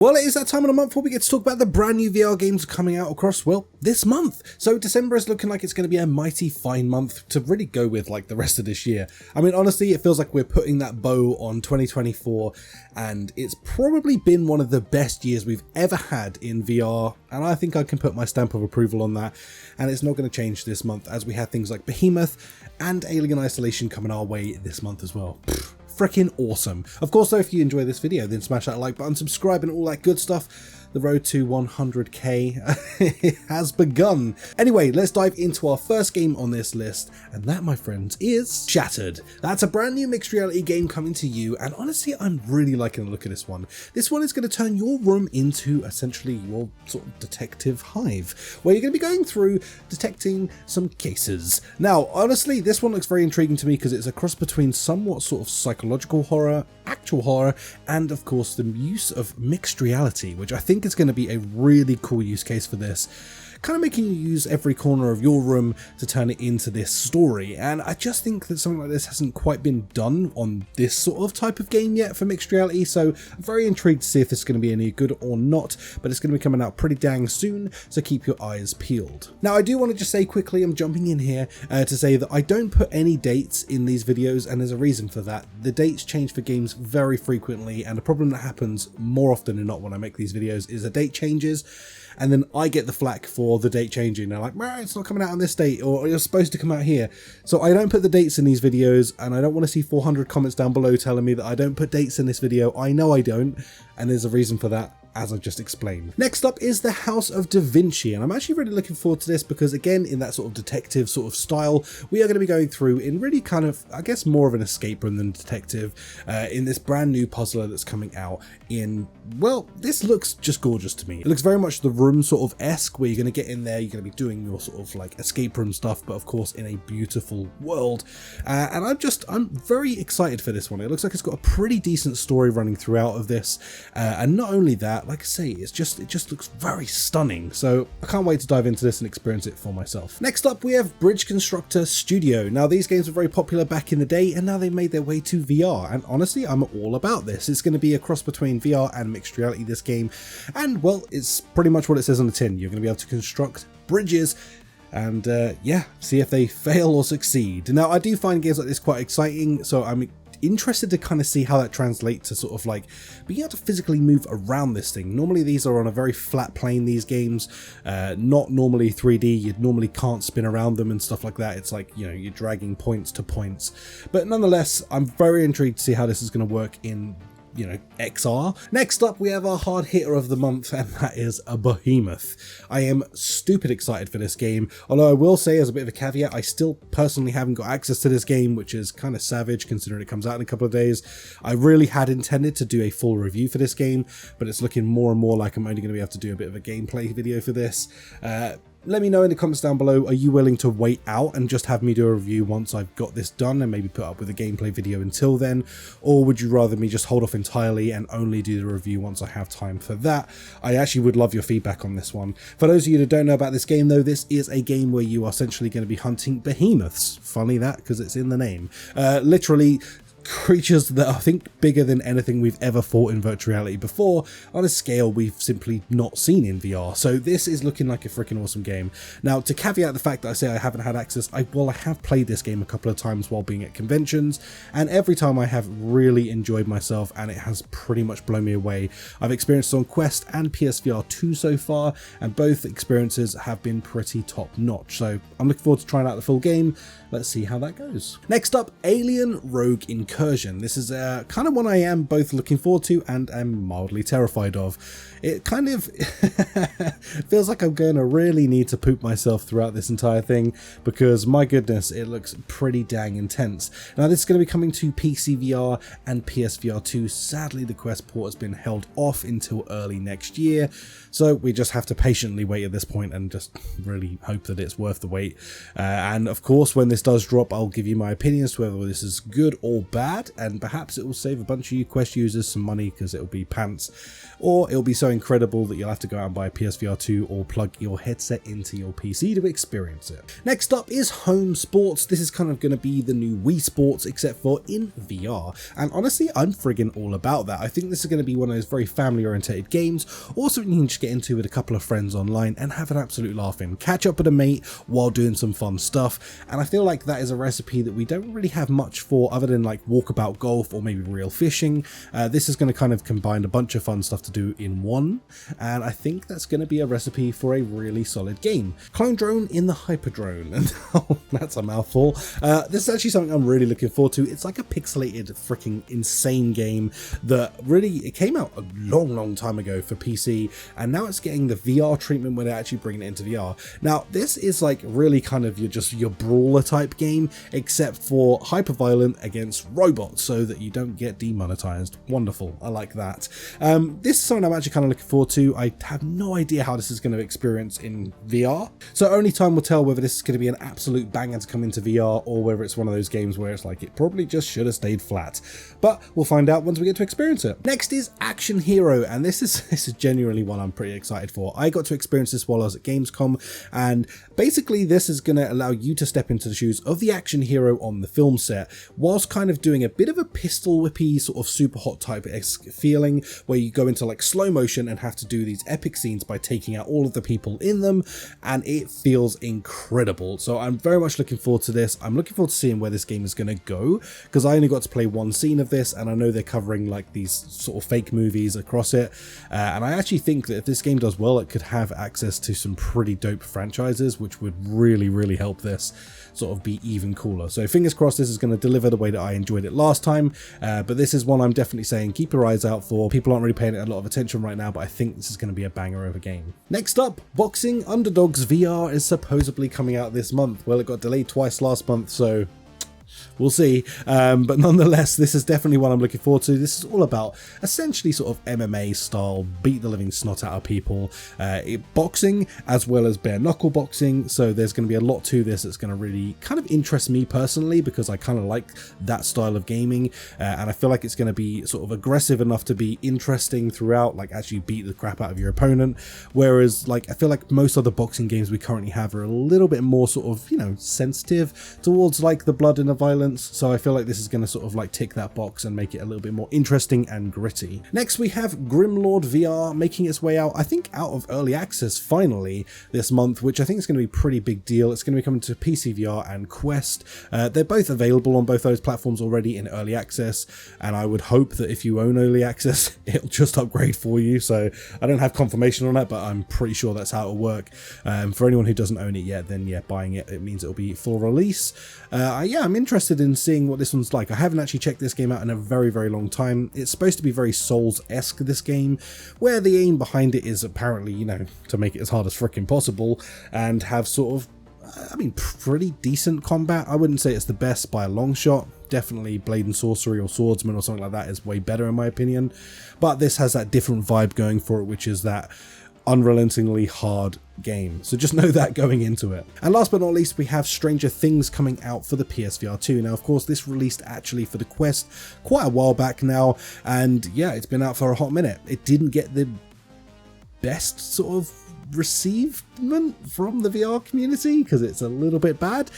Well, it is that time of the month where we get to talk about the brand new VR games coming out across, well, this month. So December is looking like it's going to be a mighty fine month to really go with like the rest of this year. I mean, honestly, it feels like we're putting that bow on 2024 and it's probably been one of the best years we've ever had in VR. And I think I can put my stamp of approval on that. And it's not going to change this month as we have things like Behemoth and Alien Isolation coming our way this month as well. Freaking awesome. Of course though, if you enjoy this video, then smash that like button, subscribe and all that good stuff. The road to 100k has begun. Anyway, let's dive into our first game on this list, and that, my friends, is Shattered. That's a brand new mixed reality game coming to you, and honestly, I'm really liking the look of this one. This one is going to turn your room into essentially your sort of detective hive, where you're going to be going through detecting some cases. Now, honestly, this one looks very intriguing to me because it's a cross between somewhat sort of psychological horror, actual horror, and of course the use of mixed reality, which I think is going to be a really cool use case for this, kind of making you use every corner of your room to turn it into this story. And I just think that something like this hasn't quite been done on this sort of type of game yet for mixed reality, so I'm very intrigued to see if this is going to be any good or not, but it's going to be coming out pretty dang soon, so keep your eyes peeled. Now, I do want to just say quickly, I'm jumping in here to say that I don't put any dates in these videos, and there's a reason for that. The dates change for games very frequently, and the problem that happens more often than not when I make these videos is a date changes, and then I get the flack for the date changing. They're like, it's not coming out on this date, or you're supposed to come out here. So I don't put the dates in these videos, and I don't want to see 400 comments down below telling me that I don't put dates in this video. I know I don't, and there's a reason for that, as I just explained. Next up is the House of Da Vinci, and I'm actually really looking forward to this because, again, in that sort of detective sort of style, we are going to be going through in really kind of, I guess, more of an escape room than detective in this brand new puzzler that's coming out in, well, this looks just gorgeous to me. It looks very much the Room sort of esque, where you're going to get in there, you're going to be doing your sort of like escape room stuff, but of course in a beautiful world. And I'm very excited for this one. It looks like it's got a pretty decent story running throughout of this, and not only that, like I say, it just looks very stunning. So I can't wait to dive into this and experience it for myself. Next up, we have Constructor Studio. Now, these games were very popular back in the day, and now they made their way to VR. And honestly, I'm all about this. It's going to be a cross between VR and mixed reality, this game. And well, it's pretty much what it says on the tin. You're going to be able to construct bridges and yeah, see if they fail or succeed. Now, I do find games like this quite exciting, so I'm interested to kind of see how that translates to sort of like being able to physically move around this thing. Normally these are on a very flat plane, these games, not normally 3D. You normally can't spin around them and stuff like that. It's like, you know, you're dragging points to points, but nonetheless, I'm very intrigued to see how this is going to work in, you know, XR. Next up, we have our hard hitter of the month, and that is a Behemoth. I am stupid excited for this game, although I will say, as a bit of a caveat, I still personally haven't got access to this game, which is kind of savage considering it comes out in a couple of days. I really had intended to do a full review for this game, but it's looking more and more like I'm only going to be able to do a bit of a gameplay video for this. Let me know in the comments down below, are you willing to wait out and just have me do a review once I've got this done and maybe put up with a gameplay video until then? Or would you rather me just hold off entirely and only do the review once I have time for that? I actually would love your feedback on this one. For those of you that don't know about this game though, this is a game where you are essentially going to be hunting behemoths. Funny that, because it's in the name. Literally creatures that I think bigger than anything we've ever fought in virtual reality before, on a scale we've simply not seen in VR. So this is looking like a freaking awesome game. Now, to caveat the fact that I say I haven't had access, I have played this game a couple of times while being at conventions, and every time I have really enjoyed myself, and it has pretty much blown me away. I've experienced it on Quest and PSVR 2 so far, and both experiences have been pretty top notch. So I'm looking forward to trying out the full game. Let's see how that goes. Next up, Alien Rogue Incursion. This is kind of one I am both looking forward to and am mildly terrified of. It kind of feels like I'm going to really need to poop myself throughout this entire thing, because my goodness, it looks pretty dang intense. Now, this is going to be coming to PCVR and PSVR 2. Sadly, the Quest port has been held off until early next year, so we just have to patiently wait at this point and just really hope that it's worth the wait. And of course, when this does drop, I'll give you my opinions whether this is good or bad. bad, and perhaps it will save a bunch of you Quest users some money because it'll be pants, or it'll be so incredible that you'll have to go out and buy a PSVR 2 or plug your headset into your PC to experience it. Next up is home sports. This is kind of going to be the new Wii Sports, except for in VR, and honestly I'm friggin' all about that. I think this is going to be one of those very family orientated games, or something you can just get into with a couple of friends online and have an absolute laugh in, catch up with a mate while doing some fun stuff. And I feel like that is a recipe that we don't really have much for other than like walkabout golf or maybe real fishing. This is going to kind of combine a bunch of fun stuff to do in one, and I think that's going to be a recipe for a really solid game. Clone drone in the Hyperdome, and oh, that's a mouthful. This is actually something I'm really looking forward to. It's like a pixelated freaking insane game that really, it came out a long time ago for PC, and now it's getting the VR treatment where they're actually bringing it into VR. Now this is like really kind of your brawler type game, except for hyper violent against robots so that you don't get demonetized. Wonderful, I like that. This is something I'm actually kind of looking forward to. I have no idea how this is going to experience in VR, so only time will tell whether this is going to be an absolute banger to come into VR, or whether it's one of those games where it's like it probably just should have stayed flat, but we'll find out once we get to experience it. Next is Action Hero, and this is genuinely one I'm pretty excited for. I got to experience this while I was at Gamescom, and basically this is going to allow you to step into the shoes of the action hero on the film set, whilst kind of doing a bit of a pistol whippy sort of super hot type-esque feeling, where you go into like slow motion and have to do these epic scenes by taking out all of the people in them, and it feels incredible. So I'm very much looking forward to this. I'm looking forward to seeing where this game is going to go, because I only got to play one scene of this, and I know they're covering like these sort of fake movies across it, and I actually think that if this game does well, it could have access to some pretty dope franchises, which would really help this sort of be even cooler. So fingers crossed this is going to deliver the way that I enjoyed it last time, but this is one I'm definitely saying keep your eyes out for. People aren't really paying it a lot of attention right now, but I think this is going to be a banger of a game. Next up, boxing. Underdogs VR is supposedly coming out this month. Well, it got delayed twice last month, so we'll see, but nonetheless this is definitely one I'm looking forward to. This is all about essentially sort of MMA style, beat the living snot out of people, boxing as well as bare knuckle boxing, so there's going to be a lot to this that's going to really kind of interest me personally, because I kind of like that style of gaming, and I feel like it's going to be sort of aggressive enough to be interesting throughout, like actually beat the crap out of your opponent, whereas like I feel like most other boxing games we currently have are a little bit more sort of, you know, sensitive towards like the blood and the violence. So I feel like this is going to sort of like tick that box and make it a little bit more interesting and gritty. Next we have Grimlord VR making its way out, I think out of early access finally this month, which I think is going to be a pretty big deal. It's going to be coming to PC VR and Quest. They're both available on both those platforms already in early access, and I would hope that if you own early access it'll just upgrade for you. So I don't have confirmation on that, but I'm pretty sure that's how it'll work. For anyone who doesn't own it yet, then yeah, buying it means it'll be full release. Yeah, I'm interested in seeing what this one's like. I haven't actually checked this game out in a very long time. It's supposed to be very Souls-esque, this game, where the aim behind it is apparently, you know, to make it as hard as freaking possible and have sort of, I mean, pretty decent combat. I wouldn't say it's the best by a long shot. Definitely Blade and Sorcery or Swordsman or something like that is way better in my opinion, but this has that different vibe going for it, which is that unrelentingly hard game, so just know that going into it. And last but not least, we have Stranger Things coming out for the PSVR 2. Now of course this released actually for the Quest quite a while back now, and yeah, it's been out for a hot minute. It didn't get the best sort of receivement from the VR community because it's a little bit bad,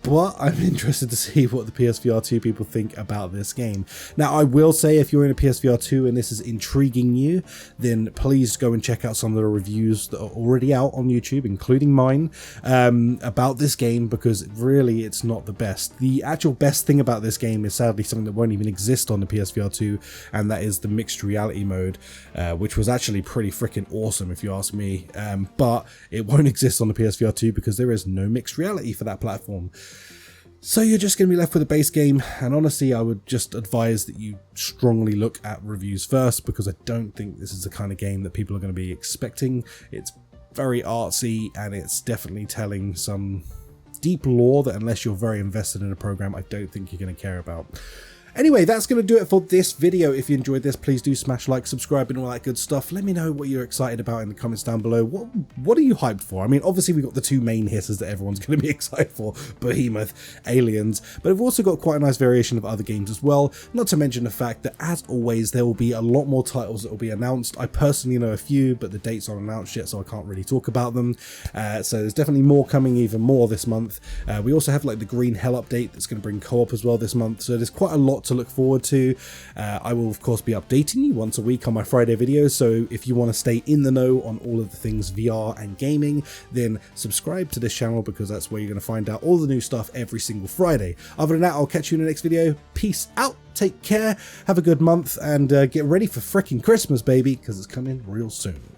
but I'm interested to see what the PSVR 2 people think about this game. Now I will say, if you're in a PSVR 2 and this is intriguing you, then please go and check out some of the reviews that are already out on YouTube, including mine, about this game, because really it's not the best. The actual best thing about this game is sadly something that won't even exist on the PSVR 2, and that is the mixed reality mode, which was actually pretty freaking awesome if you ask me. But it won't exist on the PSVR 2 because there is no mixed reality for that platform. So you're just going to be left with a base game, and honestly I would just advise that you strongly look at reviews first, because I don't think this is the kind of game that people are going to be expecting. It's very artsy, and it's definitely telling some deep lore that unless you're very invested in a program, I don't think you're going to care about. Anyway, that's going to do it for this video. If you enjoyed this, please do smash like, subscribe, and all that good stuff. Let me know what you're excited about in the comments down below. What are you hyped for? I mean, obviously we've got the two main hitters that everyone's going to be excited for, Behemoth, Aliens, but we've also got quite a nice variation of other games as well, not to mention the fact that, as always, there will be a lot more titles that will be announced. I personally know a few, but the dates aren't announced yet, so I can't really talk about them. So there's definitely more coming, even more this month. We also have like the Green Hell update that's going to bring co-op as well this month, so there's quite a lot to look forward to. I will of course be updating you once a week on my Friday videos, so if you want to stay in the know on all of the things VR and gaming, then subscribe to this channel, because that's where you're going to find out all the new stuff every single Friday. Other than that, I'll catch you in the next video. Peace out, take care, have a good month, and get ready for frickin' Christmas, baby, because it's coming real soon.